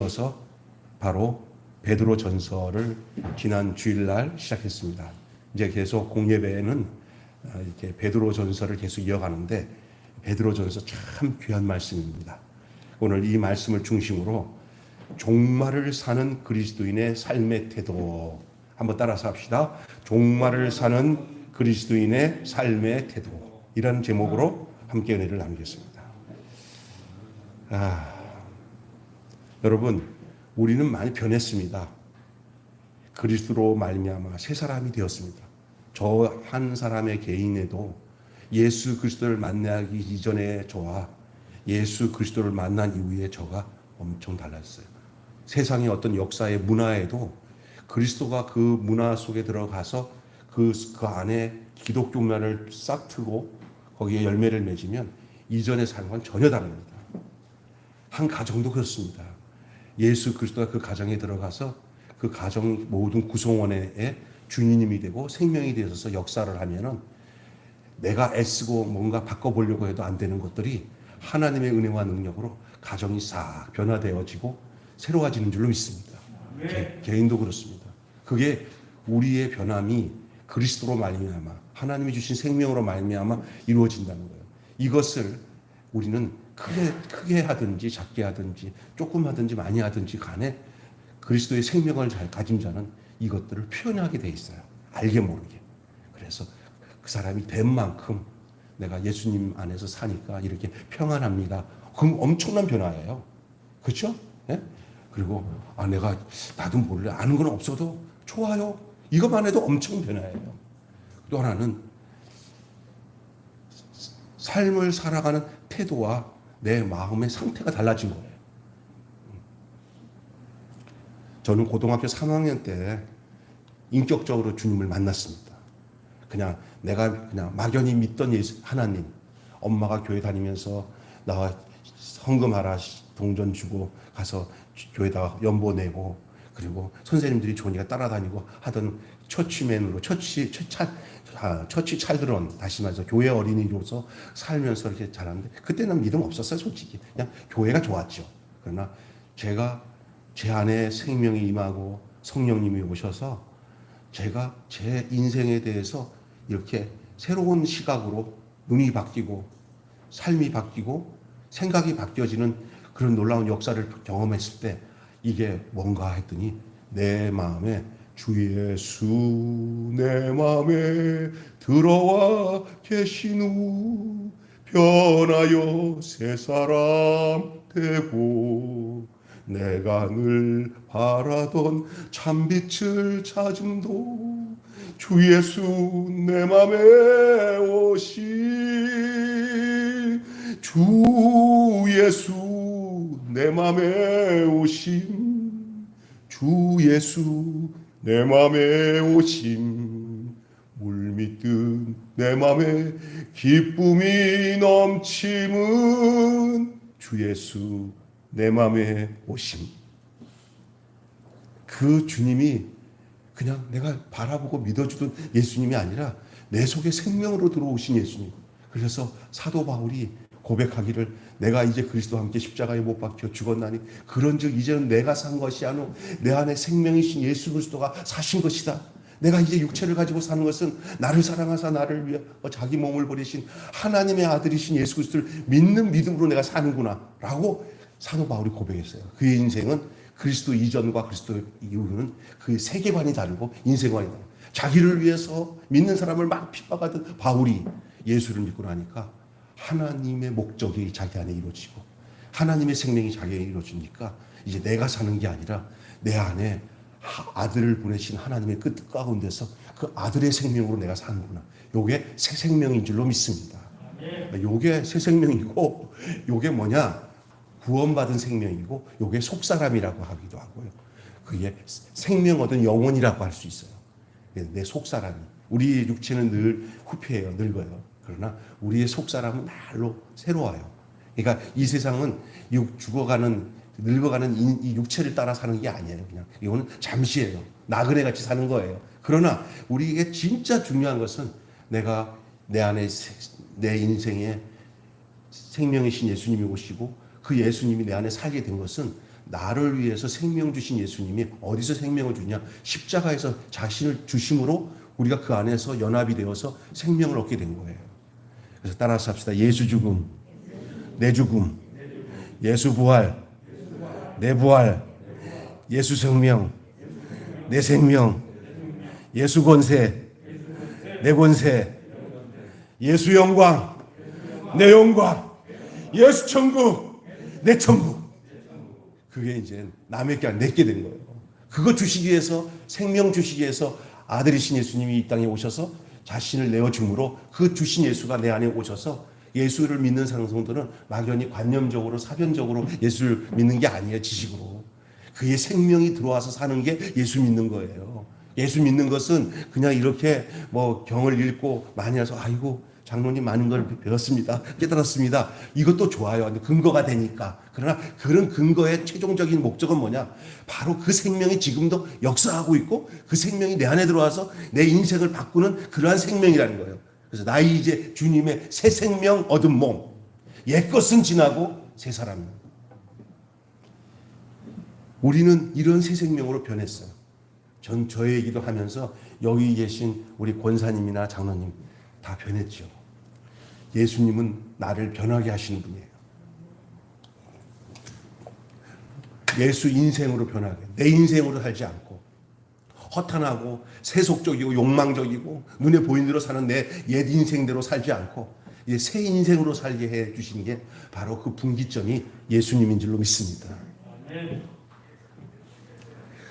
이어서 바로 베드로 전서를 지난 주일날 시작했습니다. 이제 계속 공예배에는 이렇게 베드로 전서를 계속 이어가는데 베드로 전서 참 귀한 말씀입니다. 오늘 이 말씀을 중심으로 종말을 사는 그리스도인의 삶의 태도 한번 따라서 합시다. 종말을 사는 그리스도인의 삶의 태도, 이런 제목으로 함께 은혜를 나누겠습니다. 여러분, 우리는 많이 변했습니다. 그리스도로 말미암아 새 사람이 되었습니다. 저 한 사람의 개인에도 예수 그리스도를 만나기 이전의 저와 예수 그리스도를 만난 이후의 저가 엄청 달랐어요. 세상의 어떤 역사의 문화에도 그리스도가 그 문화 속에 들어가서 그 안에 기독교 문화를 싹 틀고 거기에 열매를 맺으면 이전의 삶과는 전혀 다릅니다. 한 가정도 그렇습니다. 예수 그리스도가 그 가정에 들어가서 그 가정 모든 구성원의 주인님이 되고 생명이 되어서 역사를 하면은 내가 애쓰고 뭔가 바꿔보려고 해도 안 되는 것들이 하나님의 은혜와 능력으로 가정이 싹 변화되어지고 새로워지는 줄로 믿습니다. 개인도 그렇습니다. 그게 우리의 변함이 그리스도로 말미암아 하나님이 주신 생명으로 말미암아 이루어진다는 거예요. 이것을 우리는 크게 하든지 작게 하든지 조금 하든지 많이 하든지 간에 그리스도의 생명을 잘 가진 자는 이것들을 표현하게 돼 있어요. 알게 모르게. 그래서 그 사람이 된 만큼 내가 예수님 안에서 사니까 이렇게 평안합니다. 그럼 엄청난 변화예요. 그렇죠? 네? 그리고 나도 몰래 아는 건 없어도 좋아요. 이것만 해도 엄청 변화예요. 또 하나는 삶을 살아가는 태도와 내 마음의 상태가 달라진 거예요. 저는 고등학교 3학년 때 인격적으로 주님을 만났습니다. 내가 막연히 믿던 하나님, 엄마가 교회 다니면서 나 헌금하라 동전 주고 가서 교회다가 연보 내고, 그리고 선생님들이 좋으니까 따라다니고 하던 처치맨으로 처치 찰드런, 다시 말해서 교회 어린이로서 살면서 이렇게 자랐는데 그때는 믿음 없었어요. 솔직히 그냥 교회가 좋았죠. 그러나 제가 제 안에 생명이 임하고 성령님이 오셔서 제가 제 인생에 대해서 이렇게 새로운 시각으로 눈이 바뀌고 삶이 바뀌고 생각이 바뀌어지는 그런 놀라운 역사를 경험했을 때 이게 뭔가 했더니 내 마음에 주 예수 내 마음에 들어와 계신 후 변하여 새 사람 되고 내가 늘 바라던 참빛을 찾음도 주 예수 내 맘에 오심 주 예수 내 맘에 오심 주 예수 내 맘에 오심 물밀듯 내 맘에 기쁨이 넘침은 주 예수 내 맘에 오심. 그 주님이 그냥 내가 바라보고 믿어주던 예수님이 아니라 내 속에 생명으로 들어오신 예수님. 그래서 사도 바울이 고백하기를 내가 이제 그리스도와 함께 십자가에 못 박혀 죽었나니 그런즉 이제는 내가 산 것이 아니오 내 안에 생명이신 예수 그리스도가 사신 것이다. 내가 이제 육체를 가지고 사는 것은 나를 사랑하사 나를 위해 자기 몸을 버리신 하나님의 아들이신 예수 그리스도를 믿는 믿음으로 내가 사는구나 라고 사도 바울이 고백했어요. 그의 인생은 그리스도 이전과 그리스도 이후는 그 세계관이 다르고 인생관이 다르고 자기를 위해서 믿는 사람을 막 핍박하던 바울이 예수를 믿고 나니까 하나님의 목적이 자기 안에 이루어지고 하나님의 생명이 자기 안에 이루어지니까 이제 내가 사는 게 아니라 내 안에 아들을 보내신 하나님의 그 뜻 가운데서 그 아들의 생명으로 내가 사는구나. 요게 새 생명인 줄로 믿습니다. 요게 새 생명이고 요게 뭐냐? 구원받은 생명이고 요게 속사람이라고 하기도 하고요. 그게 생명 얻은 영혼이라고 할 수 있어요. 내 속사람이. 우리 육체는 늘 후패해요. 늙어요. 그러나 우리의 속사람은 날로 새로워요. 그러니까 이 세상은 늙어가는 이 육체를 따라 사는 게 아니에요. 그냥 이거는 잠시예요. 나그네 같이 사는 거예요. 그러나 우리에게 진짜 중요한 것은 내가 내 안에 내 인생에 생명이신 예수님이 오시고 그 예수님이 내 안에 살게 된 것은 나를 위해서 생명 주신 예수님이 어디서 생명을 주냐? 십자가에서 자신을 주심으로 우리가 그 안에서 연합이 되어서 생명을 얻게 된 거예요. 그래서 따라서 합시다. 예수 죽음, 내 죽음, 예수 부활, 내 부활, 예수 생명, 내 생명, 예수 권세, 내 권세, 예수 영광, 내 영광, 예수 천국, 내 천국. 그게 이제 남에게 내게 된 거예요. 그거 주시기 위해서, 생명 주시기 위해서 아들이신 예수님이 이 땅에 오셔서 자신을 내어줌으로 그 주신 예수가 내 안에 오셔서 예수를 믿는 상성들은 막연히 관념적으로 사변적으로 예수를 믿는 게 아니에요. 지식으로. 그의 생명이 들어와서 사는 게 예수 믿는 거예요. 예수 믿는 것은 그냥 이렇게 뭐 경을 읽고 많이 해서 아이고 장로님 많은 걸 배웠습니다. 깨달았습니다. 이것도 좋아요. 근거가 되니까. 그러나 그런 근거의 최종적인 목적은 뭐냐? 바로 그 생명이 지금도 역사하고 있고 그 생명이 내 안에 들어와서 내 인생을 바꾸는 그러한 생명이라는 거예요. 그래서 나 이제 주님의 새 생명 얻은 몸. 옛것은 지나고 새 사람이에요. 우리는 이런 새 생명으로 변했어요. 전 저의 얘기도 하면서 여기 계신 우리 권사님이나 장로님 다 변했죠. 예수님은 나를 변하게 하시는 분이에요. 예수 인생으로 변하게. 내 인생으로 살지 않고 허탄하고 세속적이고 욕망적이고 눈에 보이는 대로 사는 내 옛 인생대로 살지 않고 이제 새 인생으로 살게 해 주신 게 바로 그 분기점이 예수님인 줄로 믿습니다.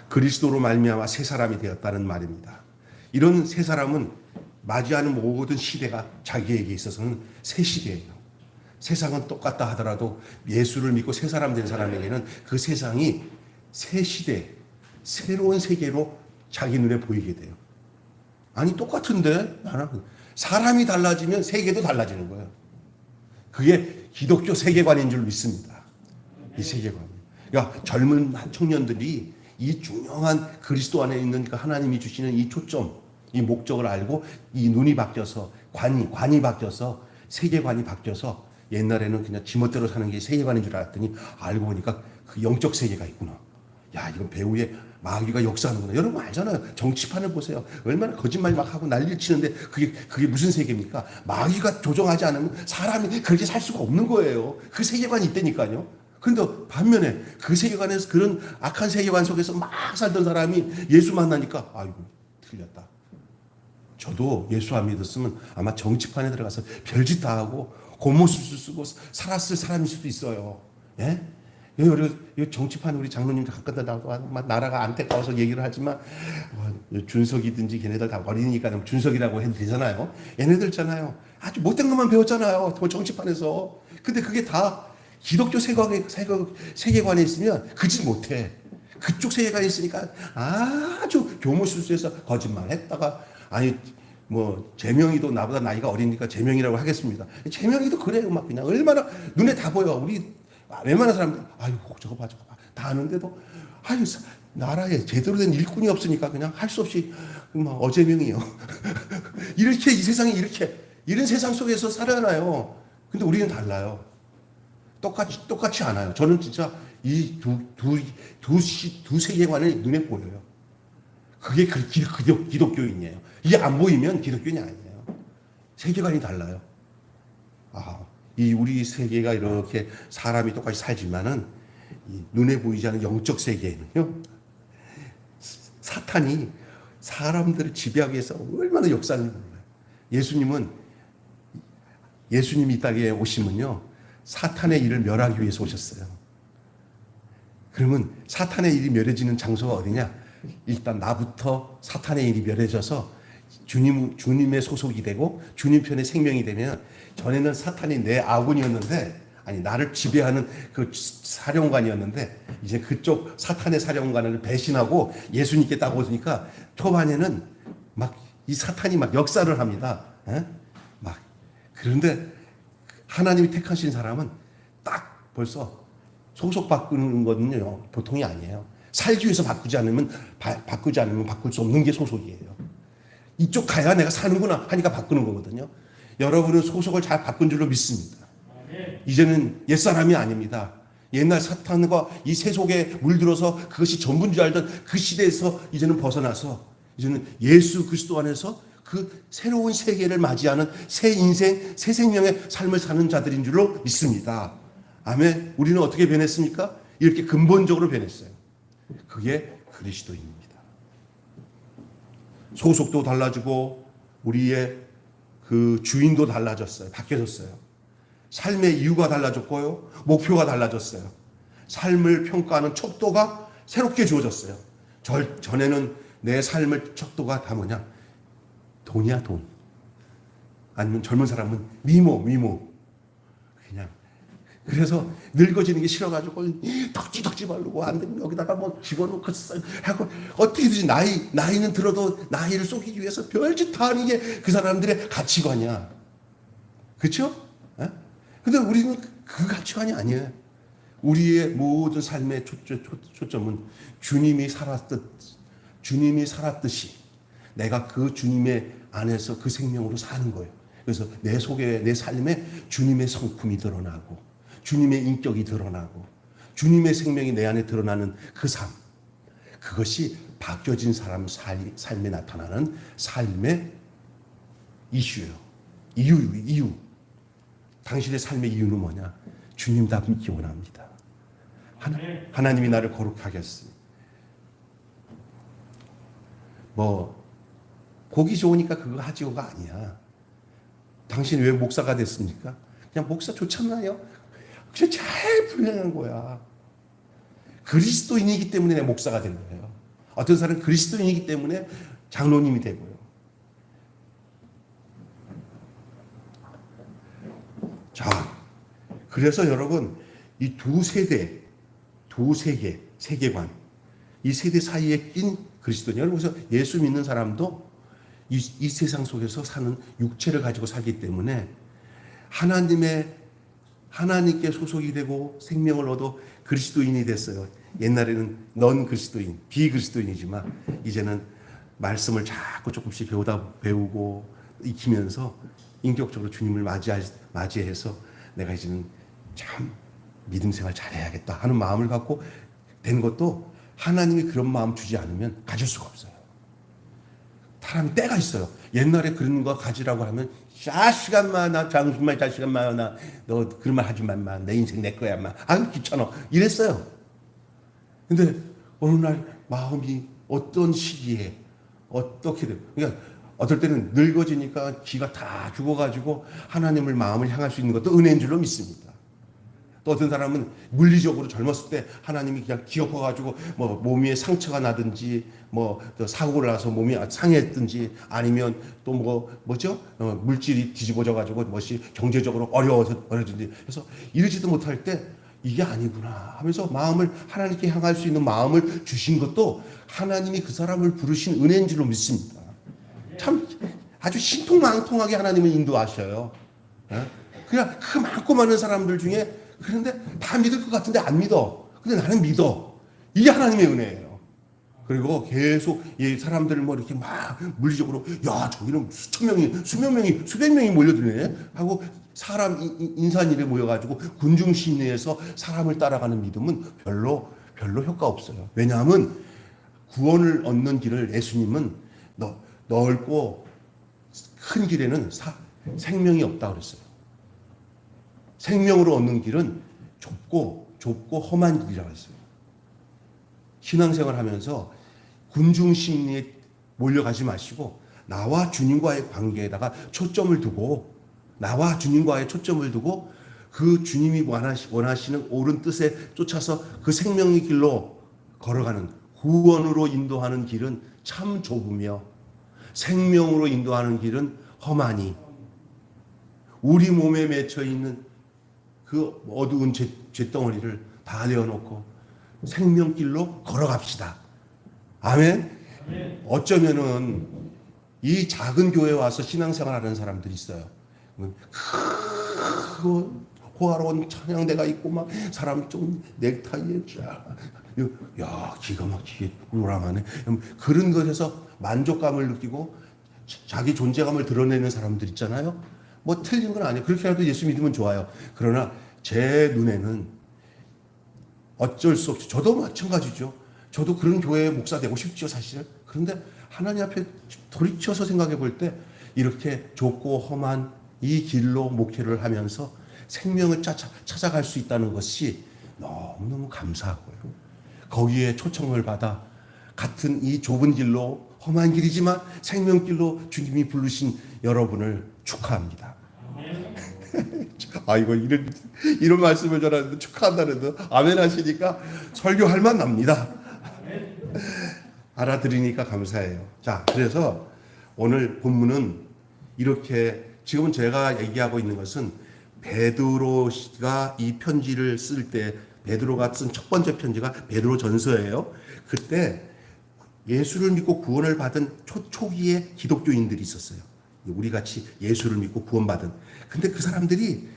그리스도로 말미암아 새 사람이 되었다는 말입니다. 이런 새 사람은 맞이하는 모든 시대가 자기에게 있어서는 새 시대예요. 세상은 똑같다 하더라도 예수를 믿고 새 사람 된 사람에게는 그 세상이 새 시대, 새로운 세계로 자기 눈에 보이게 돼요. 아니 똑같은데 나는 사람이 달라지면 세계도 달라지는 거예요. 그게 기독교 세계관인 줄 믿습니다. 이 세계관. 그러니까 젊은 청년들이 이 중요한 그리스도 안에 있는 그 하나님이 주시는 이 초점, 이 목적을 알고 이 눈이 바뀌어서 관이 바뀌어서 세계관이 바뀌어서 옛날에는 그냥 지멋대로 사는 게 세계관인 줄 알았더니 알고 보니까 그 영적 세계가 있구나. 야, 이건 배후에 마귀가 역사하는구나. 여러분 알잖아요. 정치판을 보세요. 얼마나 거짓말 막 하고 난리를 치는데 그게 무슨 세계입니까? 마귀가 조정하지 않으면 사람이 그렇게 살 수가 없는 거예요. 그 세계관이 있다니까요. 그런데 반면에 그 세계관에서 그런 악한 세계관 속에서 막 살던 사람이 예수 만나니까 아이고 틀렸다. 저도 예수 안 믿었으면 아마 정치판에 들어가서 별짓 다 하고 고무수수 쓰고 살았을 사람일 수도 있어요. 예? 여기 정치판 우리 장로님들 가끔다 나라가 안타까워서 얘기를 하지만 준석이든지 걔네들 다 어리니까 준석이라고 해도 되잖아요. 얘네들 있잖아요. 아주 못된 것만 배웠잖아요. 정치판에서. 근데 그게 다 기독교 세계관에 있으면 그짓 못해. 그쪽 세계관에 있으니까 아주 교무수수해서 거짓말했다가 아니 뭐 재명이도 나보다 나이가 어리니까 재명이라고 하겠습니다. 재명이도 그래요. 막 그냥 얼마나 눈에 다 보여. 우리 웬만한 사람들 아유 저거 봐 다 아는데도 아유 나라에 제대로 된 일꾼이 없으니까 그냥 할 수 없이 막 어재명이요. 이렇게 이 세상이 이렇게 이런 세상 속에서 살아나요. 근데 우리는 달라요. 똑같이 않아요. 저는 진짜 이 두 세계관이 눈에 보여요. 그게 기독교인이에요. 이게 안 보이면 기독교인이 아니에요. 세계관이 달라요. 이 우리 세계가 이렇게 사람이 똑같이 살지만은 이 눈에 보이지 않는 영적 세계에는요, 사탄이 사람들을 지배하기 위해서 얼마나 역사하는지 몰라요. 예수님이 이 땅에 오시면요, 사탄의 일을 멸하기 위해서 오셨어요. 그러면 사탄의 일이 멸해지는 장소가 어디냐? 일단 나부터 사탄의 일이 멸해져서 주님의 소속이 되고 주님 편의 생명이 되면, 전에는 사탄이 내 아군이었는데, 아니 나를 지배하는 그 사령관이었는데, 이제 그쪽 사탄의 사령관을 배신하고 예수님께 딱 오니까 초반에는 막 이 사탄이 막 역사를 합니다. 막 그런데 하나님이 택하신 사람은 딱 벌써 소속 바꾸는 거는요 보통이 아니에요. 살기 위해서 바꾸지 않으면 바꿀 수 없는 게 소속이에요. 이쪽 가야 내가 사는구나 하니까 바꾸는 거거든요. 여러분은 소속을 잘 바꾼 줄로 믿습니다. 이제는 옛사람이 아닙니다. 옛날 사탄과 이 세속에 물들어서 그것이 전부인 줄 알던 그 시대에서 이제는 벗어나서 이제는 예수 그리스도 안에서 그 새로운 세계를 맞이하는 새 인생, 새 생명의 삶을 사는 자들인 줄로 믿습니다. 아멘. 우리는 어떻게 변했습니까? 이렇게 근본적으로 변했어요. 그게 그리스도인입니다. 소속도 달라지고 우리의 그 주인도 달라졌어요. 바뀌어졌어요. 삶의 이유가 달라졌고요. 목표가 달라졌어요. 삶을 평가하는 척도가 새롭게 주어졌어요. 전에는 내 삶의 척도가 다 뭐냐? 돈이야, 돈. 아니면 젊은 사람은 미모. 그냥. 그래서 늙어지는 게 싫어가지고 덕지 바르고 안 되면 여기다가 뭐 집어넣고 하고 어떻게든지 나이는 들어도 나이를 속이기 위해서 별짓 다 하는 게 그 사람들의 가치관이야. 그렇죠? 근데 우리는 그 가치관이 아니에요. 우리의 모든 삶의 초점은 주님이 살았듯이 내가 그 주님의 안에서 그 생명으로 사는 거예요. 그래서 내 속에, 내 삶에 주님의 성품이 드러나고 주님의 인격이 드러나고 주님의 생명이 내 안에 드러나는 그 삶, 그것이 바뀌어진 사람 삶에 나타나는 삶의 이슈예요. 이유. 당신의 삶의 이유는 뭐냐? 주님 닮기 원합니다. 하나님이 나를 거룩하게 했으니 뭐 보기 좋으니까 그거 하지요가 아니야. 당신이 왜 목사가 됐습니까? 그냥 목사 좋잖아요. 그냥 잘 분명한 거야. 그리스도인이기 때문에 내 목사가 된 거예요. 어떤 사람은 그리스도인이기 때문에 장로님이 되고요. 자, 그래서 여러분 이 두 세계관, 이 세대 사이에 낀 그리스도인. 여러분 그래서 예수 믿는 사람도 이 세상 속에서 사는 육체를 가지고 살기 때문에 하나님께 소속이 되고 생명을 얻어 그리스도인이 됐어요. 옛날에는 넌 그리스도인, 비그리스도인이지만 이제는 말씀을 자꾸 조금씩 배우고 익히면서 인격적으로 주님을 맞이해서 내가 이제는 참 믿음 생활 잘해야겠다 하는 마음을 갖고 된 것도 하나님이 그런 마음 주지 않으면 가질 수가 없어요. 사람이 때가 있어요. 옛날에 그런 거 가지라고 하면 자식아 나 장수마 자식아 나 너 그런 말 하지 마. 내 인생 내 거야 마. 아유 귀찮아. 이랬어요. 근데 어느 날 마음이 어떤 시기에 어떻게 돼? 그러니까 어떨 때는 늙어지니까 기가 다 죽어가지고 하나님을 마음을 향할 수 있는 것도 은혜인 줄로 믿습니다. 또 어떤 사람은 물리적으로 젊었을 때 하나님이 그냥 기어가지고 뭐 몸에 상처가 나든지 뭐 사고를 나서 몸이 상했든지 아니면 또 뭐죠? 물질이 뒤집어져가지고 뭐시 경제적으로 어려워진지 그래서 이러지도 못할 때 이게 아니구나 하면서 마음을 하나님께 향할 수 있는 마음을 주신 것도 하나님이 그 사람을 부르신 은혜인 줄로 믿습니다. 참 아주 신통망통하게 하나님을 인도하셔요. 그냥 그 많고 많은 사람들 중에 그런데 다 믿을 것 같은데 안 믿어. 근데 나는 믿어. 이게 하나님의 은혜예요. 그리고 계속 이 사람들을 뭐 이렇게 막 물리적으로 야 저기는 수백 명이 몰려드네 하고 사람 인산일에 모여가지고 군중심리에서 사람을 따라가는 믿음은 별로 효과 없어요. 왜냐하면 구원을 얻는 길을 예수님은 넓고 큰 길에는 생명이 없다 그랬어요. 생명으로 얻는 길은 좁고 험한 길이라고 했어요. 신앙생활 하면서 군중심리에 몰려가지 마시고 나와 주님과의 관계에다가 초점을 두고 그 주님이 원하시는 옳은 뜻에 쫓아서 그 생명의 길로 걸어가는 구원으로 인도하는 길은 참 좁으며 생명으로 인도하는 길은 험하니 우리 몸에 맺혀 있는 그 어두운 잿덩어리를 다 내어놓고 생명길로 걸어갑시다. 아멘? 어쩌면은 이 작은 교회에 와서 신앙생활하는 사람들이 있어요. 그 호화로운 찬양대가 있고 막 사람 좀 넥타이에 야 기가 막히게 우람하네. 그런 것에서 만족감을 느끼고 자기 존재감을 드러내는 사람들 있잖아요. 뭐 틀린 건 아니에요. 그렇게라도 예수 믿으면 좋아요. 그러나 제 눈에는 어쩔 수 없이 저도 마찬가지죠. 저도 그런 교회의 목사 되고 싶죠, 사실. 그런데 하나님 앞에 돌이켜서 생각해 볼 때 이렇게 좁고 험한 이 길로 목회를 하면서 생명을 찾아갈 수 있다는 것이 너무너무 감사하고요. 거기에 초청을 받아 같은 이 좁은 길로 험한 길이지만 생명길로 주님이 부르신 여러분을 축하합니다. 이거 이런 말씀을 전하는데 축하한다는데 아멘 하시니까 설교할 만 납니다. 알아들으니까 감사해요. 자, 그래서 오늘 본문은 이렇게 지금은 제가 얘기하고 있는 것은 베드로가 이 편지를 쓸 때 베드로가 쓴 첫 번째 편지가 베드로 전서예요. 그때 예수를 믿고 구원을 받은 초기의 기독교인들이 있었어요. 우리 같이 예수를 믿고 구원받은. 근데 그 사람들이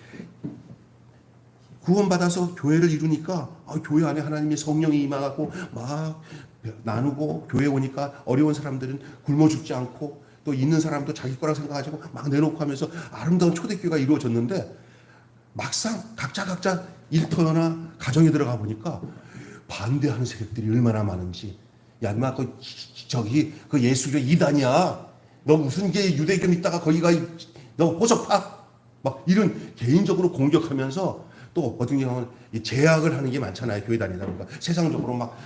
구원받아서 교회를 이루니까 교회 안에 하나님의 성령이 임하고 막 나누고 교회 오니까 어려운 사람들은 굶어 죽지 않고 또 있는 사람도 자기 거라 생각하고 막 내놓고 하면서 아름다운 초대교회가 이루어졌는데 막상 각자 일터나 가정에 들어가 보니까 반대하는 세력들이 얼마나 많은지. 야, 인마 그 예수교 이단이야. 너 무슨 게 유대교 믿다가 거기가 너 호적파? 막 이런 개인적으로 공격하면서 또 어떤 경우는 제약을 하는 게 많잖아요. 교회 다니다 보니까 세상적으로 막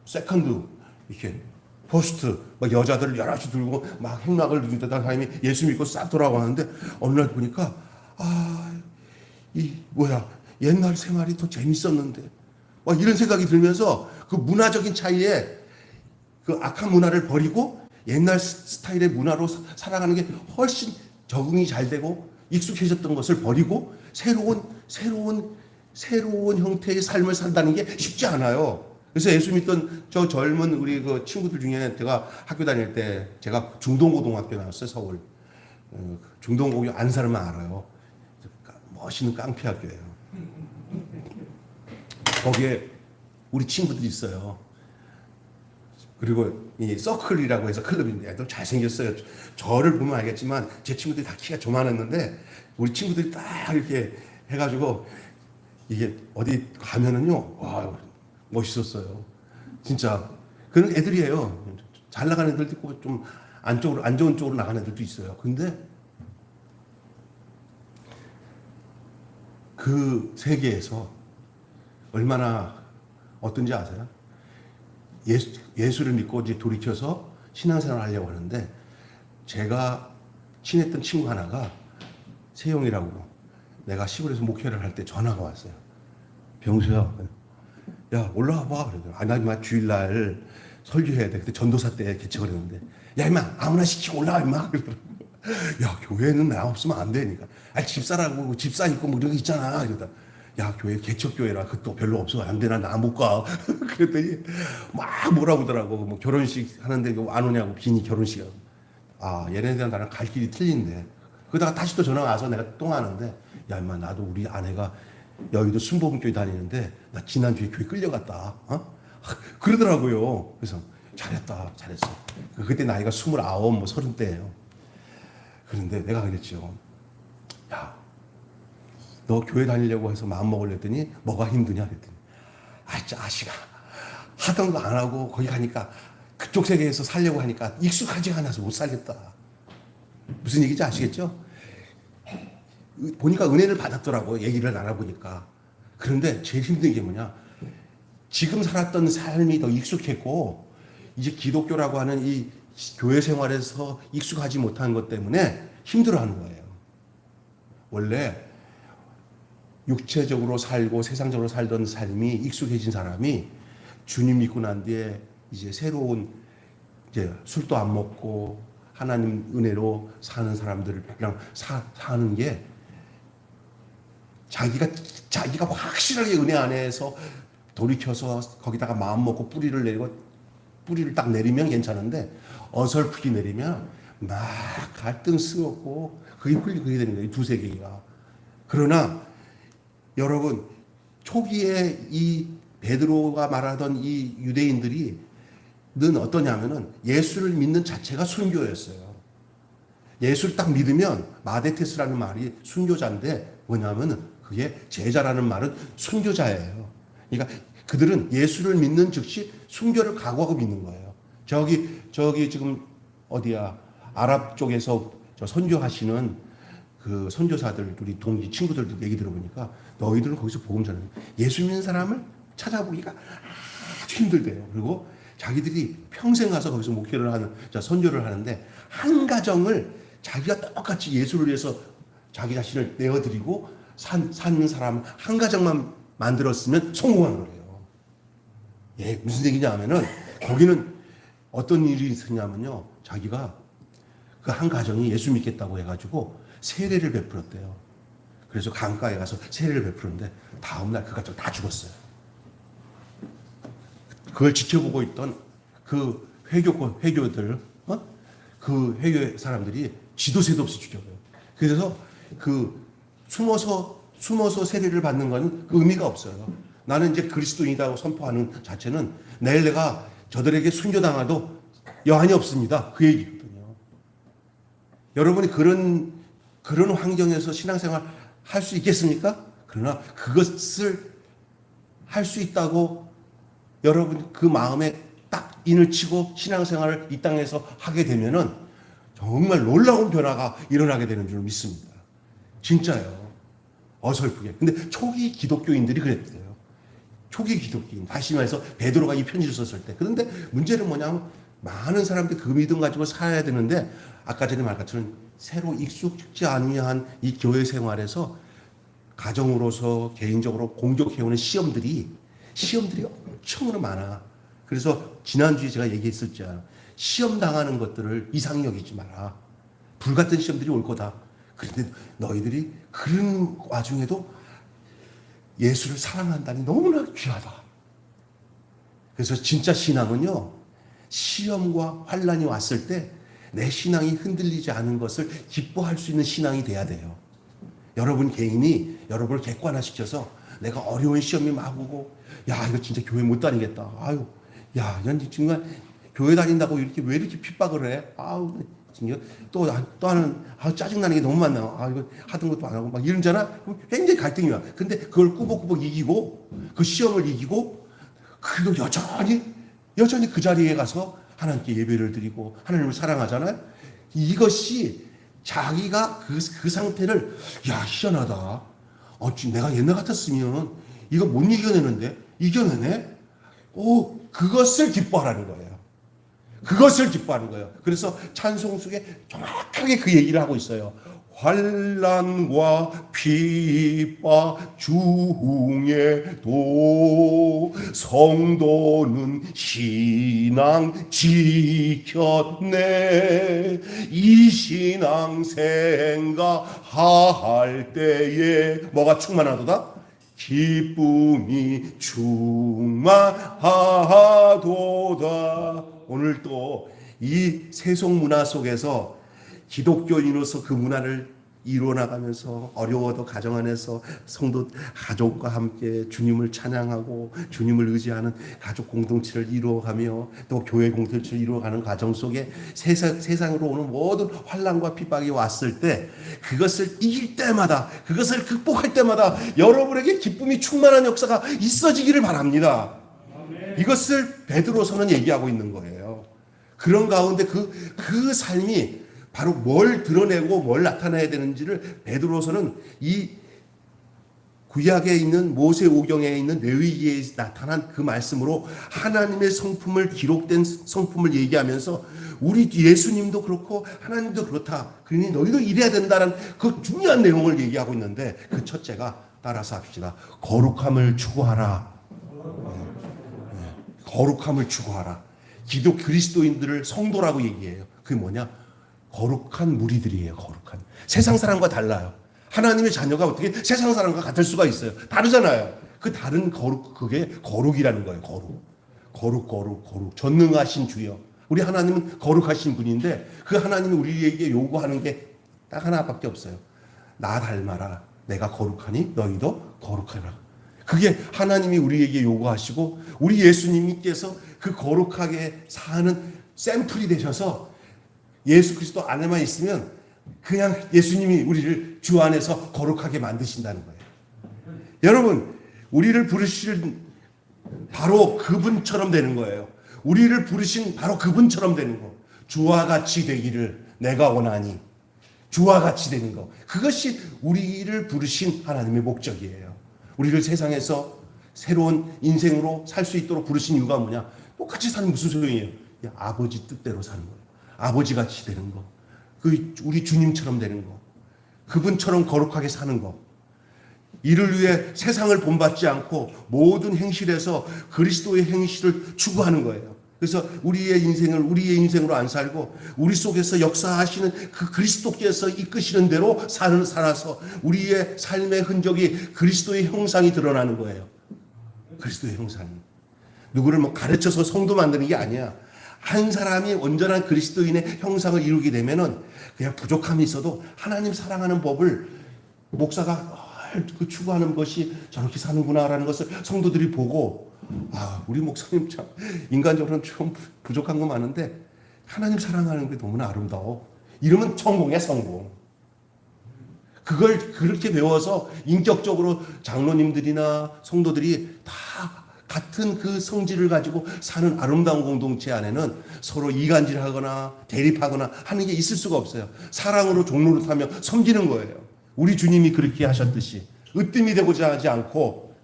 세컨드 이렇게 포스트 막 여자들을 여럿이 들고 막 행락을 누린다 사람이 예수 믿고 싹 돌아가는데 어느 날 보니까 옛날 생활이 더 재밌었는데 막 이런 생각이 들면서 그 문화적인 차이에 그 악한 문화를 버리고 옛날 스타일의 문화로 살아가는 게 훨씬 적응이 잘 되고 익숙해졌던 것을 버리고 새로운 형태의 삶을 산다는 게 쉽지 않아요. 그래서 예수 믿던 저 젊은 우리 그 친구들 중에 제가 학교 다닐 때 제가 중동고등학교 나왔어요. 서울. 중동고교 안 사람은 알아요. 멋있는 깡패 학교예요. 거기에 우리 친구들이 있어요. 그리고 이 서클이라고 해서 클럽인데 애들 잘생겼어요. 저를 보면 알겠지만 제 친구들이 다 키가 조만했는데 우리 친구들이 딱 이렇게 해가지고 이게 어디 가면은요, 와, 멋있었어요. 진짜. 그런 애들이에요. 잘 나가는 애들도 있고 좀 안 좋은 쪽으로 나가는 애들도 있어요. 근데 그 세계에서 얼마나 어떤지 아세요? 예수를 믿고 이제 돌이켜서 신앙생활을 하려고 하는데 제가 친했던 친구 하나가 세용이라고 내가 시골에서 목회를 할 때 전화가 왔어요. 병수야, 야 올라와 봐. 그러더라고요. 나 임마 주일날 설교해야 돼. 그때 전도사 때 개척을 했는데 야 임마 아무나 시키고 올라와 임마. 그러더라고요. 야 교회는 나 없으면 안 되니까. 집사라고 집사 있고 뭐 이런 거 있잖아. 이러다 야 교회 개척교회라 그것도 별로 없어 안 되나 나 못 가. 그랬더니 막 뭐라고 하더라고. 뭐 결혼식 하는데 안 오냐고 비니 결혼식. 얘네들은 나랑 갈 길이 틀린데. 그러다가 다시 또 전화가 와서 내가 통화하는데 야 임마 나도 우리 아내가 여의도 순복음교회 다니는데 나 지난주에 교회 끌려갔다. 그러더라고요. 그래서 잘했어. 그때 나이가 29, 뭐 30대예요. 그런데 내가 그랬죠. 야, 너 교회 다니려고 해서 마음 먹으려 했더니 뭐가 힘드냐 그랬더니 아씨가 하던 거 안 하고 거기 가니까 그쪽 세계에서 살려고 하니까 익숙하지가 않아서 못 살겠다. 무슨 얘기인지 아시겠죠? 보니까 은혜를 받았더라고. 얘기를 나눠보니까. 그런데 제일 힘든 게 뭐냐, 지금 살았던 삶이 더 익숙했고 이제 기독교라고 하는 이 교회 생활에서 익숙하지 못한 것 때문에 힘들어하는 거예요. 원래 육체적으로 살고 세상적으로 살던 삶이 익숙해진 사람이 주님 믿고 난 뒤에 이제 새로운 이제 술도 안 먹고 하나님 은혜로 사는 사람들이랑 사는 게 자기가 확실하게 은혜 안에서 돌이켜서 거기다가 마음 먹고 뿌리를 내리고 뿌리를 딱 내리면 괜찮은데 어설프게 내리면 막 갈등스럽고 그게 되는 거예요. 두세 개가. 그러나 여러분 초기에 이 베드로가 말하던 이 유대인들이 는 어떠냐면은 예수를 믿는 자체가 순교였어요. 예수를 딱 믿으면 마데테스라는 말이 순교자인데 뭐냐면은 그게 제자라는 말은 순교자예요. 그러니까 그들은 예수를 믿는 즉시 순교를 각오하고 믿는 거예요. 저기 지금 어디야? 아랍 쪽에서 저 선교하시는 그 선교사들, 우리 동지 친구들 얘기 들어보니까 너희들은 거기서 복음 전하는 예수 믿는 사람을 찾아보기가 아주 힘들대요. 그리고 자기들이 평생 가서 거기서 목회를 하는, 선교를 하는데 한 가정을 자기가 똑같이 예수를 위해서 자기 자신을 내어드리고 사는 사람 한 가정만 만들었으면 성공한 거예요. 예, 무슨 얘기냐 하면은 거기는 어떤 일이 있었냐면요. 자기가 그 한 가정이 예수 믿겠다고 해가지고 세례를 베풀었대요. 그래서 강가에 가서 세례를 베푸는데 다음날 그 가정 다 죽었어요. 그걸 지켜보고 있던 그 회교들, 그 회교 사람들이 지도새도 없이 죽여요. 그래서 그 숨어서 세례를 받는 건 그 의미가 없어요. 나는 이제 그리스도인이라고 선포하는 자체는 내일 내가 저들에게 순교당해도 여한이 없습니다. 그 얘기거든요. 여러분이 그런 환경에서 신앙생활 할 수 있겠습니까? 그러나 그것을 할 수 있다고 여러분 그 마음에 딱 인을 치고 신앙생활을 이 땅에서 하게 되면은 정말 놀라운 변화가 일어나게 되는 줄 믿습니다. 진짜요. 어설프게. 근데 초기 기독교인들이 그랬대요. 초기 기독교인. 다시 말해서 베드로가 이 편지를 썼을 때. 그런데 문제는 뭐냐면 많은 사람들이 그 믿음 가지고 살아야 되는데 아까 전에 말한 것처럼 새로 익숙지 아니한 이 교회 생활에서 가정으로서 개인적으로 공격해오는 시험들이 엄청나게 많아. 그래서 지난주에 제가 얘기했었잖아요. 시험 당하는 것들을 이상히 여기지 마라. 불같은 시험들이 올 거다. 그런데 너희들이 그런 와중에도 예수를 사랑한다니 너무나 귀하다. 그래서 진짜 신앙은요, 시험과 환란이 왔을 때 내 신앙이 흔들리지 않은 것을 기뻐할 수 있는 신앙이 돼야 돼요. 여러분 개인이 여러분을 객관화시켜서 내가 어려운 시험이 막 오고, 야, 이거 진짜 교회 못 다니겠다. 아유, 야, 난 정말 교회 다닌다고 왜 이렇게 핍박을 해? 아우, 또 하는, 짜증나는 게 너무 많나. 이거 하던 것도 안 하고 막 이러잖아? 그럼 굉장히 갈등이 와. 근데 그걸 꾸벅꾸벅 이기고, 그 시험을 이기고, 그리고 여전히 그 자리에 가서 하나님께 예배를 드리고, 하나님을 사랑하잖아요? 이것이 자기가 그 상태를, 야, 희한하다. 내가 옛날 같았으면 이거 못 이겨내는데, 이겨내네? 그것을 기뻐하라는 거예요. 그것을 기뻐하는 거예요. 그래서 찬송 속에 정확하게 그 얘기를 하고 있어요. 환난과 핍박 중에도 성도는 신앙 지켰네. 이 신앙 생각할 때에 뭐가 충만하도다? 기쁨이 충만하도다. 오늘 또 이 세속 문화 속에서 기독교인으로서 그 문화를 이루어나가면서 어려워도 가정 안에서 성도 가족과 함께 주님을 찬양하고 주님을 의지하는 가족 공동체를 이루어가며 또 교회 공동체를 이루어가는 과정 속에 세상으로 오는 모든 환난과 핍박이 왔을 때 그것을 이길 때마다, 그것을 극복할 때마다 여러분에게 기쁨이 충만한 역사가 있어지기를 바랍니다. 이것을 베드로서는 얘기하고 있는 거예요. 그런 가운데 그 삶이 바로 뭘 드러내고 뭘 나타내야 되는지를 베드로서는 이 구약에 있는 모세오경에 있는 레위기에 나타난 그 말씀으로 하나님의 성품을, 기록된 성품을 얘기하면서 우리 예수님도 그렇고 하나님도 그렇다. 그러니 너희도 이래야 된다는 그 중요한 내용을 얘기하고 있는데 그 첫째가 따라서 합시다. 거룩함을 추구하라. 거룩함을 추구하라. 기독 그리스도인들을 성도라고 얘기해요. 그게 뭐냐? 거룩한 무리들이에요. 거룩한. 세상 사람과 달라요. 하나님의 자녀가 어떻게 세상 사람과 같을 수가 있어요? 다르잖아요. 그 다른 그게 거룩이라는 거예요. 거룩. 전능하신 주여. 우리 하나님은 거룩하신 분인데 그 하나님이 우리에게 요구하는 게 딱 하나밖에 없어요. 나 닮아라. 내가 거룩하니 너희도 거룩하라. 그게 하나님이 우리에게 요구하시고 우리 예수님께서 그 거룩하게 사는 샘플이 되셔서 예수 그리스도 안에만 있으면 그냥 예수님이 우리를 주 안에서 거룩하게 만드신다는 거예요. 여러분, 우리를 부르실 바로 그분처럼 되는 거예요. 우리를 부르신 바로 그분처럼 되는 거. 주와 같이 되기를 내가 원하니. 주와 같이 되는 거. 그것이 우리를 부르신 하나님의 목적이에요. 우리를 세상에서 새로운 인생으로 살 수 있도록 부르신 이유가 뭐냐? 똑같이 사는 무슨 소용이에요? 아버지 뜻대로 사는 거예요. 아버지 같이 되는 거. 우리 주님처럼 되는 거. 그분처럼 거룩하게 사는 거. 이를 위해 세상을 본받지 않고 모든 행실에서 그리스도의 행실을 추구하는 거예요. 그래서 우리의 인생을 우리의 인생으로 안 살고 우리 속에서 역사하시는 그 그리스도께서 이끄시는 대로 살아서 우리의 삶의 흔적이 그리스도의 형상이 드러나는 거예요. 그리스도의 형상이. 누구를 가르쳐서 성도 만드는 게 아니야. 한 사람이 온전한 그리스도인의 형상을 이루게 되면은 그냥 부족함이 있어도 하나님 사랑하는 법을 목사가 그 추구하는 것이 저렇게 사는구나라는 것을 성도들이 보고 우리 목사님 참 인간적으로는 좀 부족한 거 많은데 하나님 사랑하는 게 너무나 아름다워. 이러면 성공이야, 성공. 그걸 그렇게 배워서 인격적으로 장로님들이나 성도들이 다 같은 그 성질을 가지고 사는 아름다운 공동체 안에는 서로 이간질하거나 대립하거나 하는 게 있을 수가 없어요. 사랑으로 종로를 타며 섬기는 거예요. 우리 주님이 그렇게 하셨듯이 으뜸이 되고자 하지 않고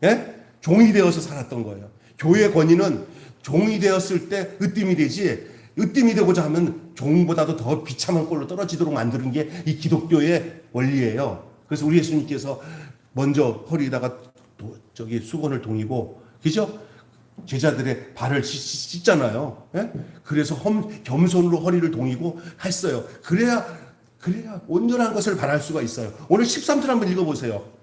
종이 되어서 살았던 거예요. 교회 권위는 종이 되었을 때 으뜸이 되지, 으뜸이 되고자 하면 종보다도 더 비참한 꼴로 떨어지도록 만드는 게 이 기독교의 원리예요. 그래서 우리 예수님께서 먼저 허리에다가 수건을 동이고, 그죠? 제자들의 발을 씻잖아요. 그래서 겸손으로 허리를 동이고 했어요. 그래야 온전한 것을 바랄 수가 있어요. 오늘 13절 한번 읽어보세요.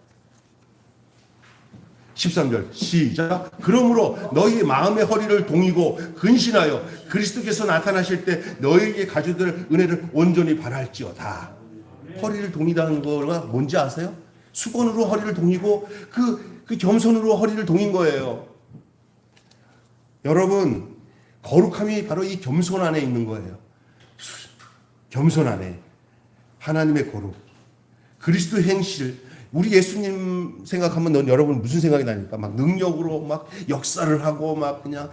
13절 시작. 그러므로 너희 마음의 허리를 동이고 근신하여 그리스도께서 나타나실 때 너희에게 가져들 은혜를 온전히 바랄지어다. 허리를 동이다는 거가 뭔지 아세요? 수건으로 허리를 동이고 그 겸손으로 허리를 동인 거예요. 여러분, 거룩함이 바로 이 겸손 안에 있는 거예요. 겸손 안에 하나님의 거룩, 그리스도의 행실. 우리 예수님 생각하면 여러분 무슨 생각이 나니까 막 능력으로 막 역사를 하고 막 그냥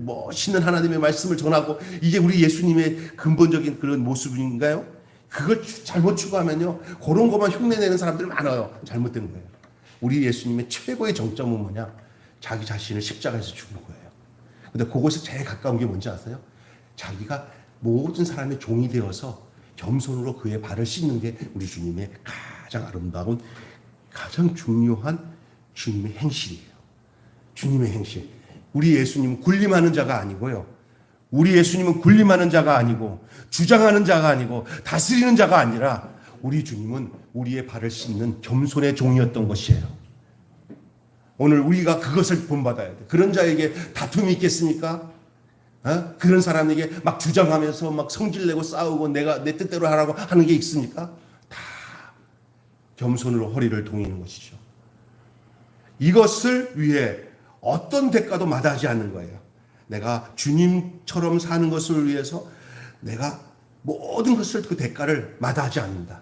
멋있는 하나님의 말씀을 전하고, 이게 우리 예수님의 근본적인 그런 모습인가요? 그걸 잘못 추구하면요, 그런 것만 흉내내는 사람들이 많아요. 잘못된 거예요. 우리 예수님의 최고의 정점은 뭐냐? 자기 자신을 십자가에서 죽는 거예요. 근데 그곳에 제일 가까운 게 뭔지 아세요? 자기가 모든 사람의 종이 되어서 겸손으로 그의 발을 씻는 게 우리 주님의 가장 아름다운, 가장 중요한 주님의 행실이에요. 주님의 행실. 우리 예수님은 군림하는 자가 아니고요. 우리 예수님은 군림하는 자가 아니고 주장하는 자가 아니고 다스리는 자가 아니라 우리 주님은 우리의 발을 씻는 겸손의 종이었던 것이에요. 오늘 우리가 그것을 본받아야 돼. 그런 자에게 다툼이 있겠습니까? 그런 사람에게 막 주장하면서 막 성질내고 싸우고 내가 내 뜻대로 하라고 하는 게 있습니까? 다 겸손으로 허리를 동이는 것이죠. 이것을 위해 어떤 대가도 마다하지 않는 거예요. 내가 주님처럼 사는 것을 위해서 내가 모든 것을, 그 대가를 마다하지 않는다.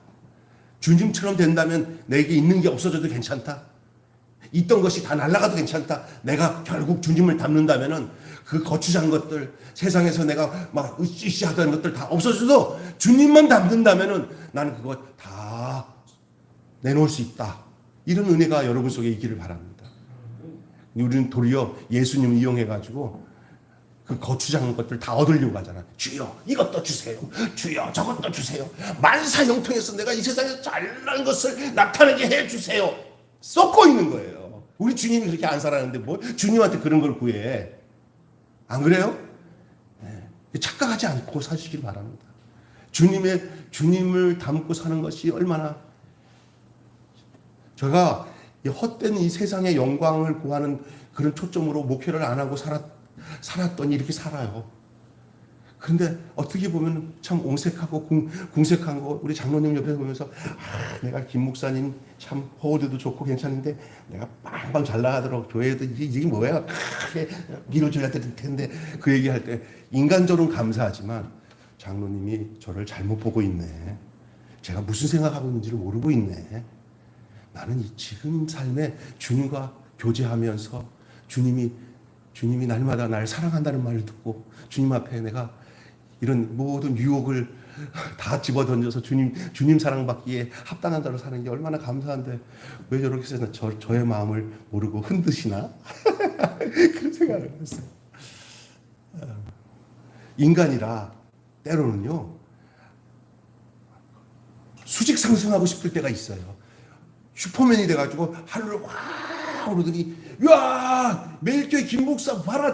주님처럼 된다면 내게 있는 게 없어져도 괜찮다. 있던 것이 다 날아가도 괜찮다. 내가 결국 주님을 닮는다면은 그 거추장 것들, 세상에서 내가 막 으쌰으쌰하던 것들 다 없어져도 주님만 닮는다면은 나는 그거 다 내놓을 수 있다. 이런 은혜가 여러분 속에 있기를 바랍니다. 우리는 도리어 예수님을 이용해가지고 그 거추장 것들 다 얻으려고 하잖아. 주여 이것도 주세요. 주여 저것도 주세요. 만사형통해서 내가 이 세상에서 잘난 것을 나타내게 해주세요. 쏟고 있는 거예요. 우리 주님이 그렇게 안 살았는데 뭐 주님한테 그런 걸 구해. 안 그래요? 네. 착각하지 않고 사시길 바랍니다. 주님을 닮고 사는 것이 얼마나, 제가 헛된 이 세상의 영광을 구하는 그런 초점으로 목회를 안 하고 살았더니 이렇게 살아요. 그런데 어떻게 보면 참 옹색하고 궁색한 거, 우리 장로님 옆에 보면서 내가 김 목사님 참 호흡도 좋고 괜찮은데 내가 빵빵 잘 나가도록 교회에도 이게 뭐야 밀어줘야 될 텐데, 그 얘기할 때 인간적으로는 감사하지만 장로님이 저를 잘못 보고 있네. 제가 무슨 생각하고 있는지를 모르고 있네. 나는 이 지금 삶에 주님과 교제하면서 주님이 날마다 날 사랑한다는 말을 듣고 주님 앞에 내가 이런 모든 유혹을 다 집어던져서 주님 사랑받기에 합당한 자로 사는 게 얼마나 감사한데 왜 저렇게 해서 저의 마음을 모르고 흔드시나? 그런 생각을 했어요. 인간이라 때로는요 수직 상승하고 싶을 때가 있어요. 슈퍼맨이 돼가지고 하늘을 확 오르더니 야 매일교회 김 목사 봐라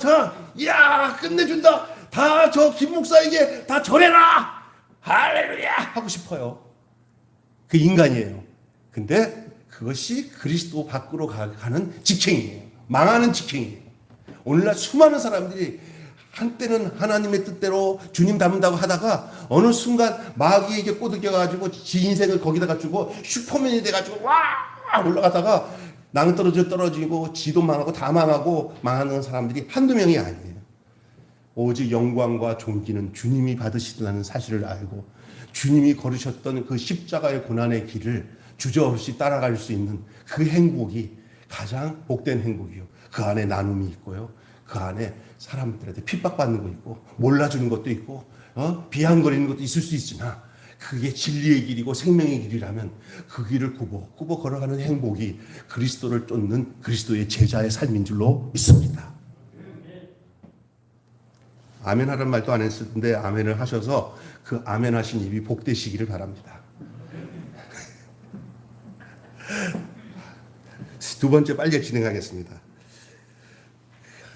야 끝내준다 다 저 김 목사에게 다 절해라 할렐루야 하고 싶어요. 그 인간이에요. 근데 그것이 그리스도 밖으로 가는 직행이에요. 망하는 직행이에요. 오늘날 수많은 사람들이 한때는 하나님의 뜻대로 주님 닮는다고 하다가 어느 순간 마귀에게 꼬드겨가지고 지 인생을 거기다가 주고 슈퍼맨이 돼가지고 와 올라가다가 나는 떨어지고 지도 망하고 다 망하고 망하는 사람들이 한두 명이 아니에요. 오직 영광과 존귀는 주님이 받으시다는 사실을 알고 주님이 걸으셨던 그 십자가의 고난의 길을 주저없이 따라갈 수 있는 그 행복이 가장 복된 행복이요. 그 안에 나눔이 있고요. 그 안에 사람들한테 핍박받는 거 있고 몰라주는 것도 있고 비한거리는 것도 있을 수 있으나 그게 진리의 길이고 생명의 길이라면 그 길을 꾸벅꾸벅 걸어가는 행복이 그리스도를 쫓는 그리스도의 제자의 삶인 줄로 믿습니다. 아멘 하라는 말도 안 했을 텐데 아멘을 하셔서 그 아멘 하신 입이 복되시기를 바랍니다. 두 번째 빨리 진행하겠습니다.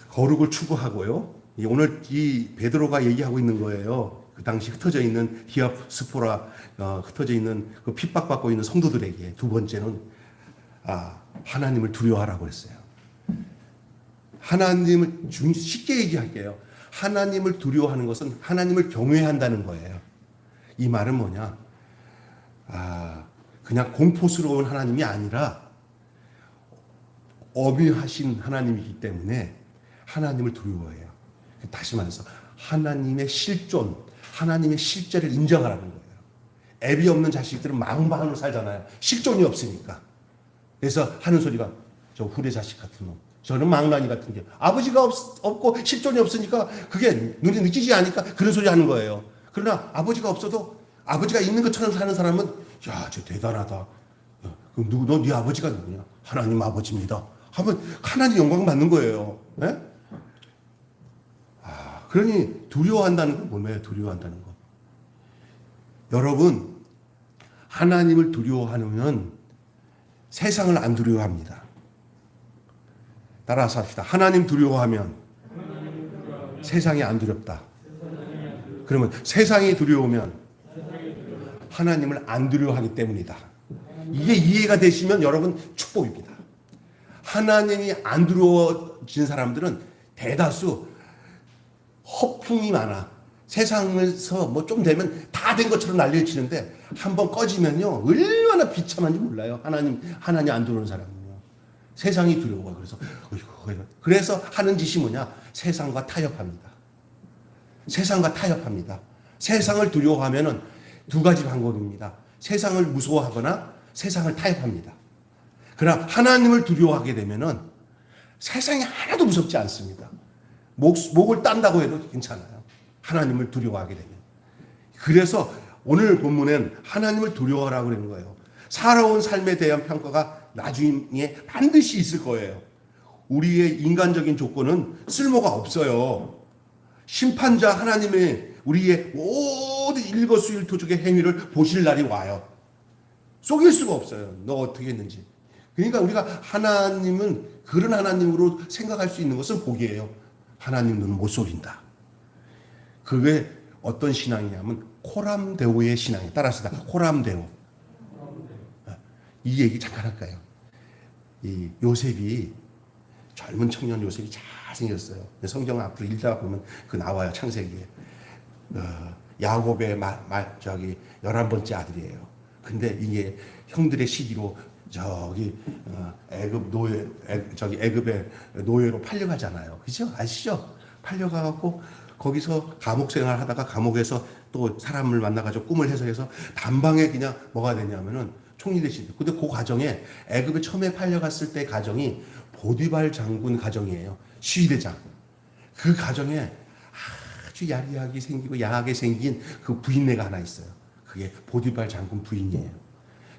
거룩을 추구하고요. 오늘 이 베드로가 얘기하고 있는 거예요. 그 당시 흩어져 있는 디아스포라 흩어져 있는 그 핍박받고 있는 성도들에게 두 번째는 하나님을 두려워하라고 했어요. 하나님을 쉽게 얘기할게요. 하나님을 두려워하는 것은 하나님을 경외한다는 거예요. 이 말은 뭐냐? 그냥 공포스러운 하나님이 아니라 엄위하신 하나님이기 때문에 하나님을 두려워해요. 다시 말해서 하나님의 실존, 하나님의 실제를 인정하라는 거예요. 애비 없는 자식들은 망방으로 살잖아요. 실존이 없으니까. 그래서 하는 소리가 저 후레 자식 같은 놈. 저는 망나니 같은 게 아버지가 없고 실존이 없으니까 그게 눈에 느끼지 않으니까 그런 소리 하는 거예요. 그러나 아버지가 없어도 아버지가 있는 것처럼 사는 사람은 야, 저 대단하다. 그럼 너 네 아버지가 누구냐? 하나님 아버지입니다. 하면 하나님 영광 받는 거예요. 네? 그러니 두려워한다는 건 뭐예요? 두려워한다는 거. 여러분 하나님을 두려워하면 세상을 안 두려워합니다. 따라서 합시다. 하나님 두려워하면 세상이 안 두렵다. 그러면 세상이 두려우면 하나님을 안 두려워하기 때문이다. 이게 이해가 되시면 여러분 축복입니다. 하나님이 안 두려워진 사람들은 대다수 허풍이 많아. 세상에서 뭐 좀 되면 다 된 것처럼 난리를 치는데 한번 꺼지면요 얼마나 비참한지 몰라요. 하나님 안 두려운 사람은요. 세상이 두려워요. 그래서 하는 짓이 뭐냐? 세상과 타협합니다. 세상과 타협합니다. 세상을 두려워하면은 두 가지 방법입니다. 세상을 무서워하거나 세상을 타협합니다. 그러나 하나님을 두려워하게 되면은 세상이 하나도 무섭지 않습니다. 목을 딴다고 해도 괜찮아요. 하나님을 두려워하게 되면. 그래서 오늘 본문엔 하나님을 두려워하라고 그러는 거예요. 살아온 삶에 대한 평가가 나중에 반드시 있을 거예요. 우리의 인간적인 조건은 쓸모가 없어요. 심판자 하나님의 우리의 모든 일거수일투족의 행위를 보실 날이 와요. 속일 수가 없어요. 너 어떻게 했는지. 그러니까 우리가 하나님은 그런 하나님으로 생각할 수 있는 것은 복이에요. 하나님 눈은 못 속인다. 그게 어떤 신앙이냐면 코람데오의 신앙이에요. 따라서 코람데오. 이 얘기 잠깐 할까요? 이 요셉이 젊은 청년 요셉이 잘생겼어요. 성경 앞으로 읽다가 보면 그 나와요. 창세기에. 야곱의 11번째 아들이에요. 근데 이게 형들의 시기로 애굽의 노예로 팔려가잖아요. 그죠? 아시죠? 팔려가고 거기서 감옥 생활 하다가 감옥에서 또 사람을 만나가지고 꿈을 해석해서 단방에 뭐가 되냐면은 총리 대신. 근데 그 과정에 애굽에 처음에 팔려갔을 때 가정이 보디발 장군 가정이에요. 시위대장. 그 가정에 아주 야리하게 생기고 야하게 생긴 그 부인네가 하나 있어요. 그게 보디발 장군 부인이에요.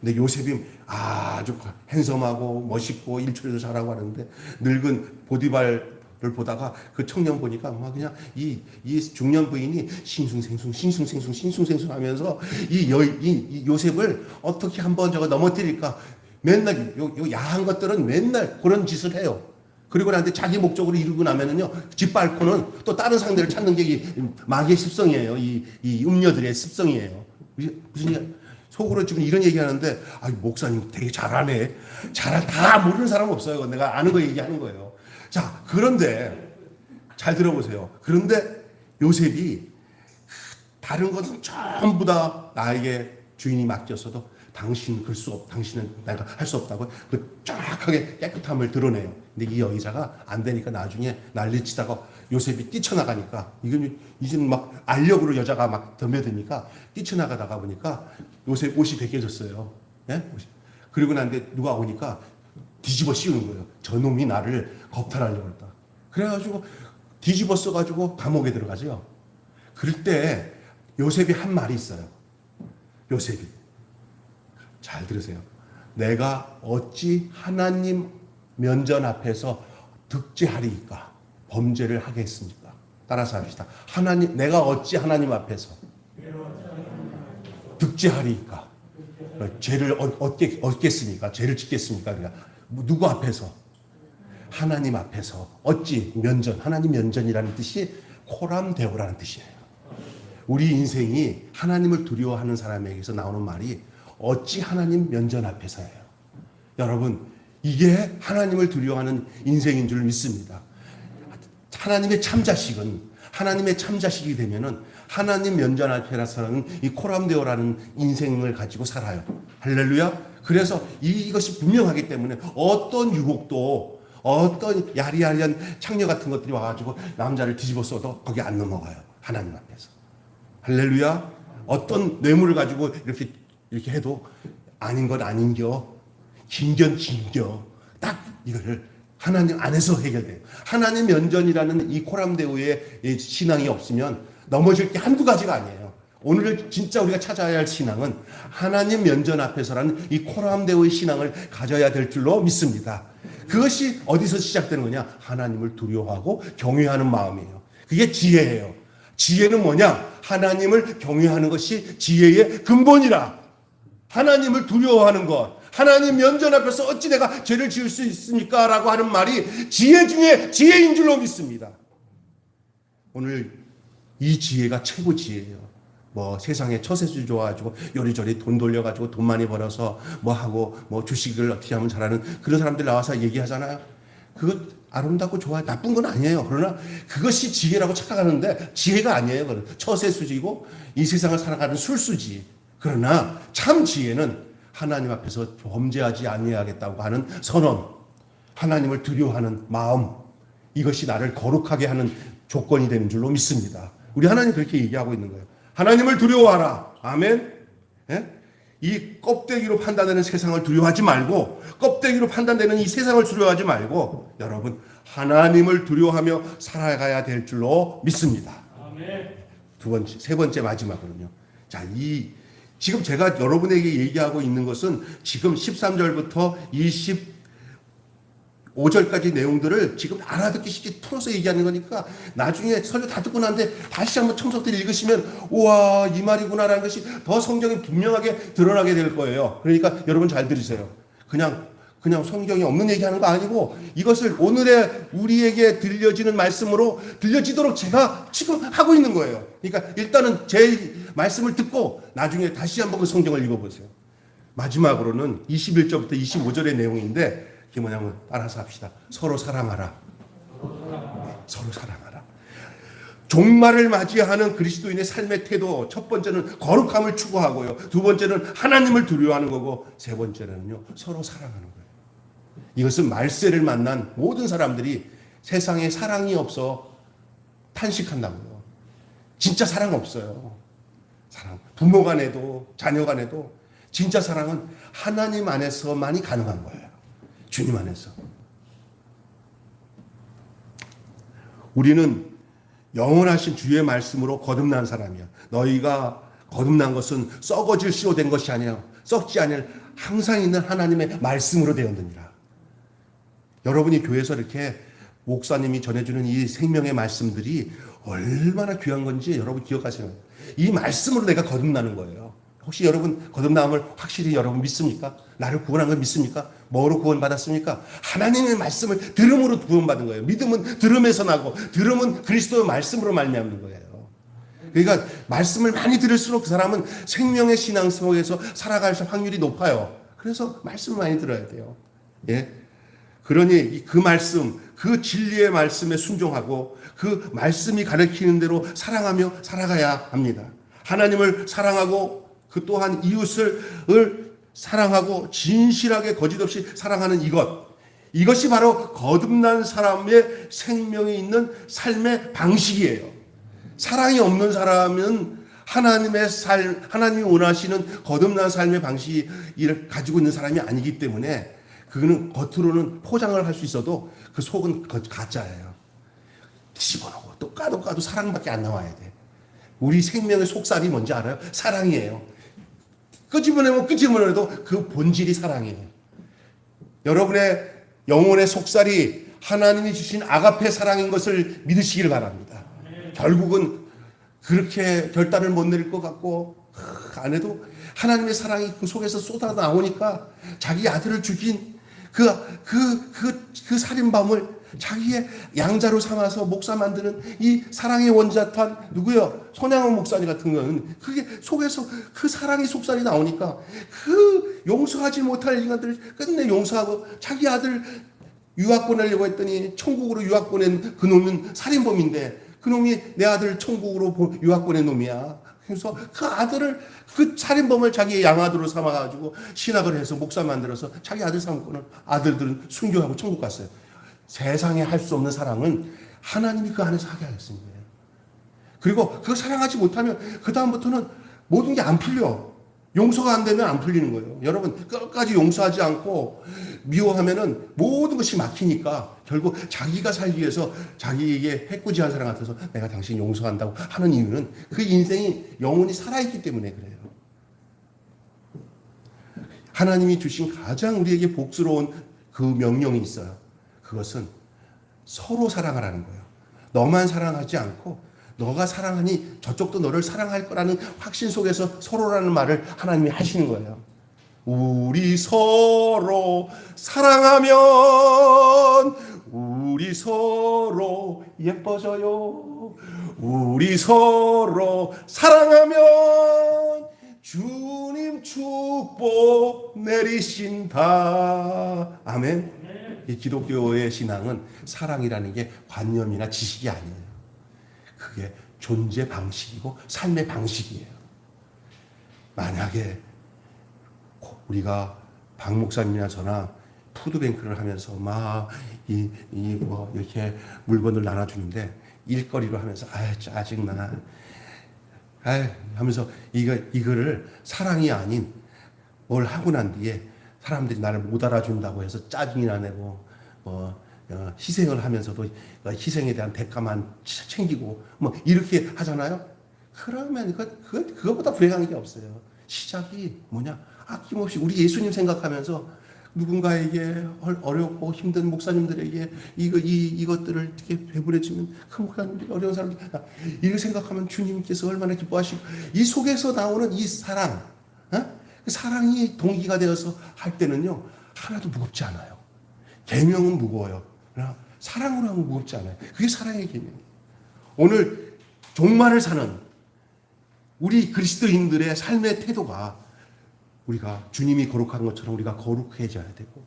근데 요셉이 아주 핸섬하고 멋있고 일처리도 잘하고 하는데 이 보디발을 보다가 그 청년 보니까 막 그냥 이 중년 부인이 싱숭생숭 하면서 이 요셉을 어떻게 한번 저거 넘어뜨릴까 맨날 요 야한 것들은 맨날 그런 짓을 해요. 그리고 나한테 자기 목적으로 이루고 나면은요, 짓밟고는 또 다른 상대를 찾는 게 이 마귀의 습성이에요. 이 음녀들의 습성이에요. 무슨 속으로 지금 이런 얘기 하는데, 아, 목사님 되게 잘하네. 다 모르는 사람 없어요. 내가 아는 거 얘기하는 거예요. 자, 그런데, 잘 들어보세요. 그런데 요셉이 다른 것은 전부 다 나에게 주인이 맡겼어도 당신은 내가 할 수 없다고 그 쫙하게 깨끗함을 드러내요. 근데 이 여의사가 안 되니까 나중에 난리치다가 요셉이 뛰쳐나가니까 이제는 막 알력으로 여자가 막 덤벼드니까 뛰쳐나가다가 보니까 요셉 옷이 벗겨졌어요. 예? 그리고 난데 누가 오니까 뒤집어 씌우는 거예요. 저놈이 나를 겁탈하려고 했다. 그래가지고 뒤집어 써가지고 감옥에 들어가죠. 그럴 때 요셉이 한 말이 있어요. 요셉이 잘 들으세요. 내가 어찌 하나님 면전 앞에서 득죄하리이까? 범죄를 하겠습니까? 따라서 합시다. 내가 어찌 하나님 앞에서 득죄하리이까? 죄를 얻겠습니까? 죄를 짓겠습니까? 그러니까 누구 앞에서? 하나님 앞에서. 어찌 면전, 하나님 면전이라는 뜻이 코람데오라는 뜻이에요. 우리 인생이 하나님을 두려워하는 사람에게서 나오는 말이 어찌 하나님 면전 앞에서예요. 여러분, 이게 하나님을 두려워하는 인생인 줄 믿습니다. 하나님의 참자식이 되면은 하나님 면전 앞에서는 이 코람데오라는 인생을 가지고 살아요. 할렐루야. 그래서 이것이 분명하기 때문에 어떤 유혹도 어떤 야리야리한 창녀 같은 것들이 와가지고 남자를 뒤집어 써도 거기 안 넘어가요. 하나님 앞에서. 할렐루야. 어떤 뇌물을 가지고 이렇게 해도 아닌 건 아닌겨. 긴겨. 딱 이거를 하나님 안에서 해결돼요. 하나님 면전이라는 이 코람데오의 신앙이 없으면 넘어질 게 한두 가지가 아니에요. 오늘 진짜 우리가 찾아야 할 신앙은 하나님 면전 앞에서라는 이 코람데오의 신앙을 가져야 될 줄로 믿습니다. 그것이 어디서 시작되는 거냐? 하나님을 두려워하고 경외하는 마음이에요. 그게 지혜예요. 지혜는 뭐냐? 하나님을 경외하는 것이 지혜의 근본이라. 하나님을 두려워하는 것. 하나님 면전 앞에서 어찌 내가 죄를 지을 수 있습니까? 라고 하는 말이 지혜 중에 지혜인 줄로 믿습니다. 오늘 이 지혜가 최고 지혜예요. 세상에 처세술 좋아가지고 요리조리 돈 돌려가지고 돈 많이 벌어서 하고 주식을 어떻게 하면 잘하는 그런 사람들 나와서 얘기하잖아요. 그거 아름답고 좋아요. 나쁜 건 아니에요. 그러나 그것이 지혜라고 착각하는데 지혜가 아니에요. 그건 처세술이고 이 세상을 살아가는 술수지. 그러나 참 지혜는 하나님 앞에서 범죄하지 아니하겠다고 하는 선언, 하나님을 두려워하는 마음, 이것이 나를 거룩하게 하는 조건이 되는 줄로 믿습니다. 우리 하나님 그렇게 얘기하고 있는 거예요. 하나님을 두려워하라. 아멘. 예? 이 껍데기로 판단되는 세상을 두려워하지 말고, 껍데기로 판단되는 이 세상을 두려워하지 말고, 여러분 하나님을 두려워하며 살아가야 될 줄로 믿습니다. 아멘. 세 번째 마지막으로요. 자, 지금 제가 여러분에게 얘기하고 있는 것은 지금 13절부터 25절까지 내용들을 지금 알아듣기 쉽게 풀어서 얘기하는 거니까 나중에 설교 다 듣고 난데 다시 한번 청석들이 읽으시면 우와 이 말이구나라는 것이 더 성경이 분명하게 드러나게 될 거예요. 그러니까 여러분 잘 들으세요. 그냥 성경이 없는 얘기하는 거 아니고 이것을 오늘의 우리에게 들려지는 말씀으로 들려지도록 제가 지금 하고 있는 거예요. 그러니까 일단은 제 말씀을 듣고 나중에 다시 한번 그 성경을 읽어보세요. 마지막으로는 21절부터 25절의 내용인데 그게 뭐냐면 따라서 합시다. 서로 사랑하라. 서로 사랑하라. 종말을 맞이하는 그리스도인의 삶의 태도, 첫 번째는 거룩함을 추구하고요. 두 번째는 하나님을 두려워하는 거고, 세 번째는요 서로 사랑하는 거예요. 이것은 말세를 만난 모든 사람들이 세상에 사랑이 없어 탄식한다고요. 진짜 사랑 없어요. 부모 간에도 자녀 간에도 진짜 사랑은 하나님 안에서만이 가능한 거예요. 주님 안에서. 우리는 영원하신 주의 말씀으로 거듭난 사람이야. 너희가 거듭난 것은 썩어질시로 된 것이 아니라 썩지 않을 항상 있는 하나님의 말씀으로 되었느니라. 여러분이 교회에서 이렇게 목사님이 전해주는 이 생명의 말씀들이 얼마나 귀한 건지 여러분 기억하시나요? 이 말씀으로 내가 거듭나는 거예요. 혹시 여러분 거듭남을 확실히 여러분 믿습니까? 나를 구원한 걸 믿습니까? 뭐로 구원받았습니까? 하나님의 말씀을 들음으로 구원받은 거예요. 믿음은 들음에서 나고 들음은 그리스도의 말씀으로 말미암는 거예요. 그러니까 말씀을 많이 들을수록 그 사람은 생명의 신앙 속에서 살아갈 확률이 높아요. 그래서 말씀을 많이 들어야 돼요. 예? 그러니 그 말씀, 그 진리의 말씀에 순종하고 그 말씀이 가르치는 대로 사랑하며 살아가야 합니다. 하나님을 사랑하고 그 또한 이웃을 사랑하고 진실하게 거짓없이 사랑하는 이것이 바로 거듭난 사람의 생명이 있는 삶의 방식이에요. 사랑이 없는 사람은 하나님이 원하시는 거듭난 삶의 방식을 가지고 있는 사람이 아니기 때문에 그는 겉으로는 포장을 할 수 있어도 그 속은 가짜예요. 집어넣고 또 까도 사랑밖에 안 나와야 돼. 우리 생명의 속살이 뭔지 알아요? 사랑이에요. 끄집어내도 그 본질이 사랑이에요. 여러분의 영혼의 속살이 하나님이 주신 아가페 사랑인 것을 믿으시기를 바랍니다. 결국은 그렇게 결단을 못 내릴 것 같고 안 해도 하나님의 사랑이 그 속에서 쏟아 나오니까 자기 아들을 죽인 그 살인범을 자기의 양자로 삼아서 목사 만드는 이 사랑의 원자탄 누구요? 손양원 목사님 같은 거는 그게 속에서 그 사랑의 속살이 나오니까 그 용서하지 못할 인간들을 끝내 용서하고 자기 아들 유학 보내려고 했더니 천국으로 유학 보낸 그 놈은 살인범인데 그 놈이 내 아들 천국으로 유학 보낸 놈이야. 그래서 그 아들을 그 살인범을 자기의 양아들로 삼아가지고 신학을 해서 목사 만들어서 자기 아들 삼고는 아들들은 순교하고 천국 갔어요. 세상에 할 수 없는 사랑은 하나님이 그 안에서 하게 하셨습니다. 그리고 그거 사랑하지 못하면 그 다음부터는 모든 게 안 풀려. 용서가 안 되면 안 풀리는 거예요. 여러분 끝까지 용서하지 않고 미워하면은 모든 것이 막히니까 결국 자기가 살기 위해서 자기에게 해코지한 사람 같아서 내가 당신 용서한다고 하는 이유는 그 인생이 영혼이 살아있기 때문에 그래요. 하나님이 주신 가장 우리에게 복스러운 그 명령이 있어요. 그것은 서로 사랑하라는 거예요. 너만 사랑하지 않고 너가 사랑하니 저쪽도 너를 사랑할 거라는 확신 속에서 서로라는 말을 하나님이 하시는 거예요. 우리 서로 사랑하면 우리 서로 예뻐져요. 우리 서로 사랑하면 주님 축복 내리신다. 아멘. 이 기독교의 신앙은 사랑이라는 게 관념이나 지식이 아니에요. 그게 존재 방식이고 삶의 방식이에요. 만약에 우리가 박 목사님이나 저나 푸드뱅크를 하면서 막 이렇게 물건을 나눠주는데 일거리로 하면서 짜증나 하면서 이거를 사랑이 아닌 뭘 하고 난 뒤에 사람들이 나를 못 알아준다고 해서 짜증이나 내고 희생을 하면서도 희생에 대한 대가만 챙기고 이렇게 하잖아요. 그러면 그거보다 불행한 게 없어요. 시작이 뭐냐? 아낌없이 우리 예수님 생각하면서 누군가에게 어렵고 힘든 목사님들에게 이것들을 이렇게 배분해주면 그 목사님들이 어려운 사람들 이걸 생각하면 주님께서 얼마나 기뻐하시고 이 속에서 나오는 이 사랑, 그 사랑이 동기가 되어서 할 때는요 하나도 무겁지 않아요. 계명은 무거워요. 그러나 사랑으로 하면 무겁지 않아요. 그게 사랑의 계명이에요. 오늘 종말을 사는 우리 그리스도인들의 삶의 태도가 우리가 주님이 거룩한 것처럼 우리가 거룩해져야 되고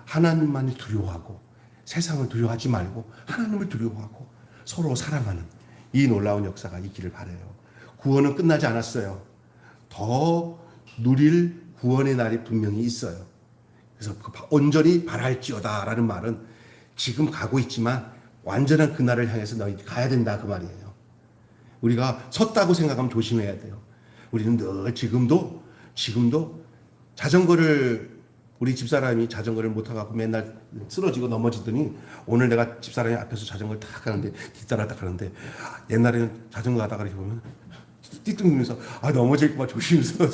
하나님만을 두려워하고 세상을 두려워하지 말고 하나님을 두려워하고 서로 사랑하는 이 놀라운 역사가 있기를 바라요. 구원은 끝나지 않았어요. 더 누릴 구원의 날이 분명히 있어요. 그래서 온전히 바랄지어다라는 말은 지금 가고 있지만 완전한 그날을 향해서 너희 가야 된다 그 말이에요. 우리가 섰다고 생각하면 조심해야 돼요. 우리는 늘 지금도 자전거를 우리 집사람이 자전거를 못 타갖고 맨날 쓰러지고 넘어지더니 오늘 내가 집사람이 앞에서 자전거를 탁 가는데 뒷따라 딱 가는데 옛날에는 자전거 가다가 이렇게 보면 띠뚱이면서 넘어질까봐 조심해서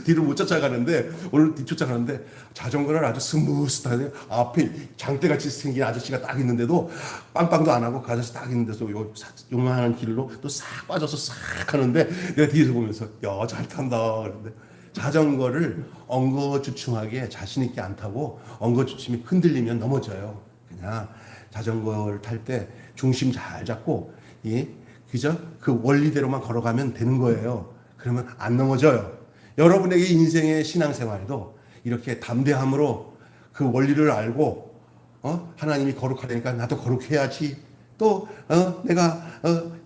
뒤를 못 쫓아가는데 오늘 뒤쫓아가는데 자전거를 아주 스무스하게 앞에 장대같이 생긴 아저씨가 딱 있는데도 빵빵도 안 하고 그 아저씨 딱 있는데서 요만한 길로 또 싹 빠져서 싹 하는데 내가 뒤에서 보면서 야, 잘 탄다 그런데 자전거를 엉거주춤하게 자신 있게 안 타고 엉거주춤이 흔들리면 넘어져요. 그냥 자전거를 탈 때 중심 잘 잡고 그죠? 그 원리대로만 걸어가면 되는 거예요. 그러면 안 넘어져요. 여러분에게 인생의 신앙생활도 이렇게 담대함으로 그 원리를 알고 하나님이 거룩하다니까 나도 거룩해야지. 또 내가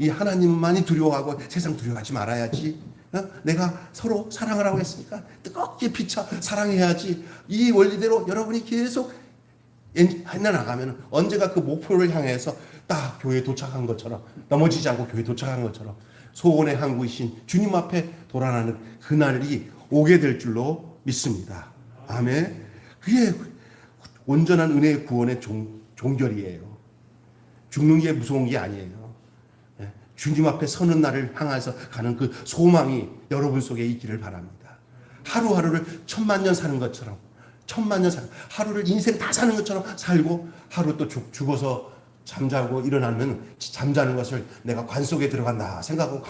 이 하나님만이 두려워하고 세상 두려워하지 말아야지. 내가 서로 사랑을 하고 했으니까 뜨겁게 피차 사랑해야지. 이 원리대로 여러분이 계속 해나가면 언제가 그 목표를 향해서 딱 교회에 도착한 것처럼 넘어지지 않고 교회에 도착한 것처럼 소원의 항구이신 주님 앞에 돌아가는 그날이 오게 될 줄로 믿습니다. 아멘. 그게 온전한 은혜의 구원의 종결이에요. 죽는 게 무서운 게 아니에요. 주님 앞에 서는 날을 향해서 가는 그 소망이 여러분 속에 있기를 바랍니다. 하루하루를 1000만 년 사는 것처럼 하루를 인생 다 사는 것처럼 살고 하루 또 죽어서 잠자고 일어나면 잠자는 것을 내가 관 속에 들어간다 생각하고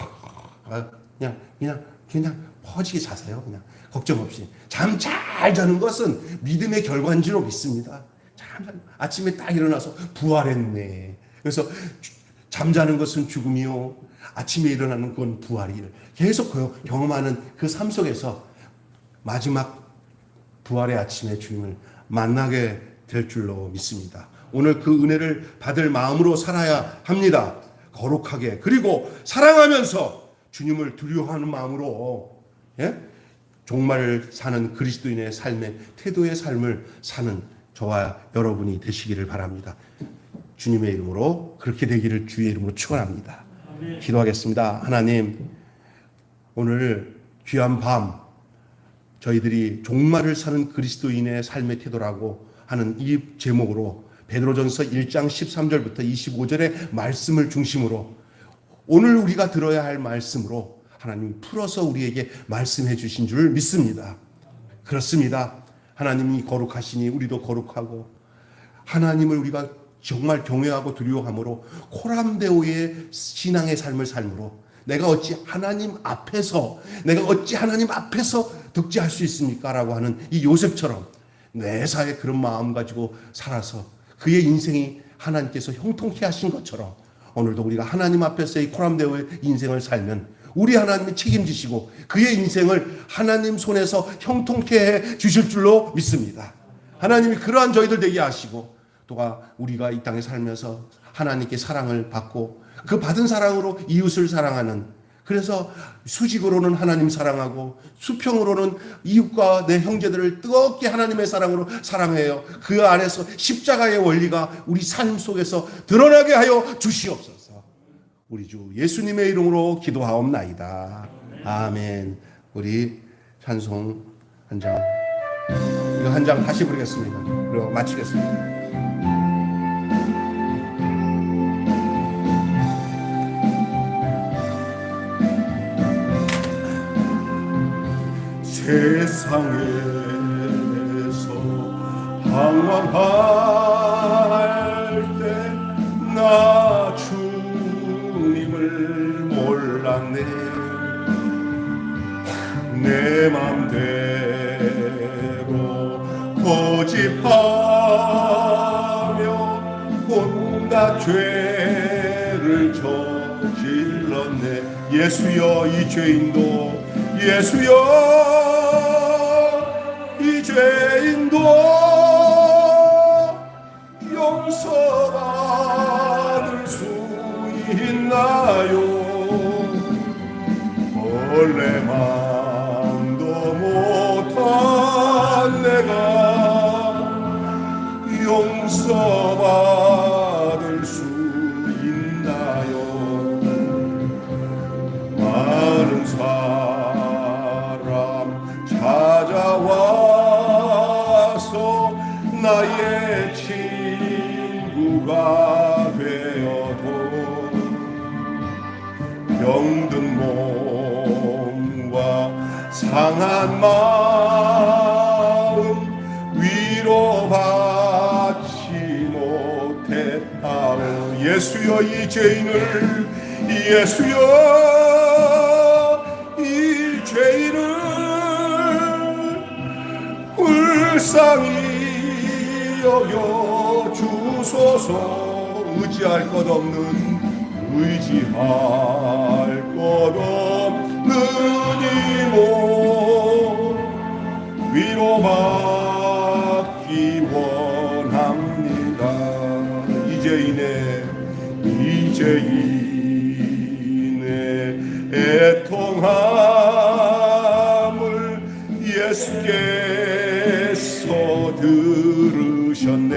그냥 퍼지게 자세요. 그냥 걱정 없이 잠 잘 자는 것은 믿음의 결과인 줄 믿습니다. 아침에 딱 일어나서 부활했네. 그래서 잠자는 것은 죽음이요 아침에 일어나는 건 부활이를 계속 경험하는 그 삶 속에서 마지막 부활의 아침에 주님을 만나게 될 줄로 믿습니다. 오늘 그 은혜를 받을 마음으로 살아야 합니다. 거룩하게 그리고 사랑하면서 주님을 두려워하는 마음으로 종말을 사는 그리스도인의 삶의 태도의 삶을 사는 저와 여러분이 되시기를 바랍니다. 주님의 이름으로 그렇게 되기를 주의 이름으로 축원합니다. 기도하겠습니다. 하나님 오늘 귀한 밤 저희들이 종말을 사는 그리스도인의 삶의 태도라고 하는 이 제목으로 베드로전서 1장 13절부터 25절의 말씀을 중심으로 오늘 우리가 들어야 할 말씀으로 하나님 풀어서 우리에게 말씀해 주신 줄 믿습니다. 그렇습니다. 하나님이 거룩하시니 우리도 거룩하고 하나님을 우리가 정말 경외하고 두려워함으로 코람데오의 신앙의 삶을 삶으로 내가 어찌 하나님 앞에서 득지할 수 있습니까? 라고 하는 이 요셉처럼 매사에 그런 마음 가지고 살아서 그의 인생이 하나님께서 형통케 하신 것처럼 오늘도 우리가 하나님 앞에서의 코람데오의 인생을 살면 우리 하나님이 책임지시고 그의 인생을 하나님 손에서 형통케 해 주실 줄로 믿습니다. 하나님이 그러한 저희들 되게 하시고 또한 우리가 이 땅에 살면서 하나님께 사랑을 받고 그 받은 사랑으로 이웃을 사랑하는 그래서 수직으로는 하나님 사랑하고 수평으로는 이웃과 내 형제들을 뜨겁게 하나님의 사랑으로 사랑해요. 그 안에서 십자가의 원리가 우리 삶 속에서 드러나게 하여 주시옵소서. 우리 주 예수님의 이름으로 기도하옵나이다. 아멘. 우리 찬송 한 장, 이거 한 장 다시 부르겠습니다. 그리고 마치겠습니다. 세상에서 방황할 때 나 주님을 몰랐네. 내 맘대로 고집하며 온갖 죄를 저질렀네. 예수여 이 죄인도 예수여 이 죄인도 용서받을 수 있나요? 원래 마음도 못한 내가 용서받을 수 있나요? 많은 사람 찾아와 병든 몸과 상한 마음 위로받지 못했다오. 예수여 이 죄인을, 예수여 이 죄인을 불쌍히 여겨 주소서. 의지할 것 없는, 의지할 것 없는 이 몸 위로받기 원합니다. 이 죄인의 애통함을 예수께서 들으셨네.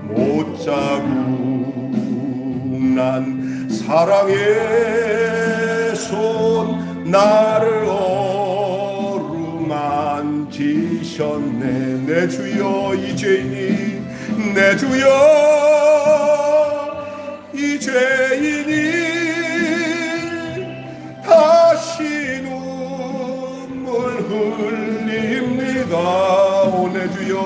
못자국난 사랑의 손 나를 어루만지셨네. 내 주여 이 죄인이, 내 주여 이 죄인이 다시 눈물 흘립니다. 오 내 주여,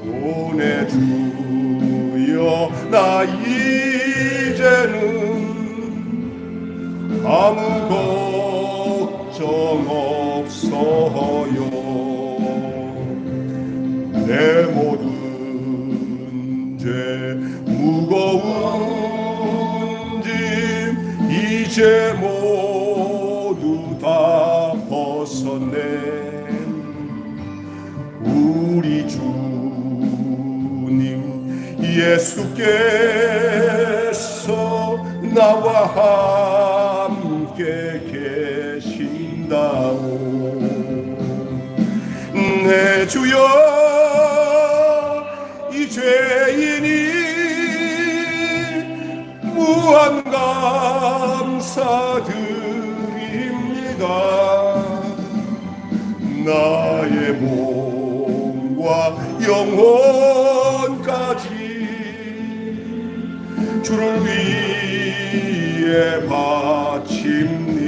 오 내 주여 나 이제는 아무 걱정 없어요. 내 모든 죄 무거운 짐 이제 모두 다 벗어내. 우리 주님 예수께서 나와 함께 계신다오. 내 주여 이 죄인이 무한 감사드립니다. 나의 몸과 영혼까지 주를 위해 바칩니다.